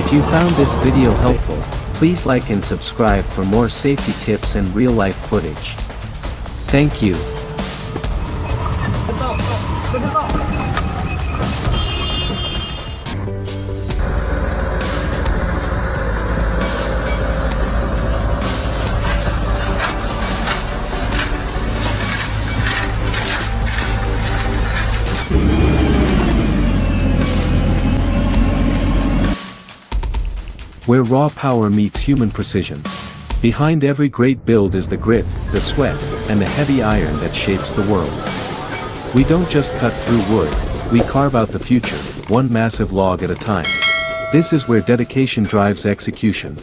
If you found this video helpful, please like and subscribe for more safety tips and real-life footage. Thank you. Where raw power meets human precision. Behind every great build is the grit, the sweat, and the heavy iron that shapes the world. We don't just cut through wood, we carve out the future, one massive log at a time. This is where dedication drives execution.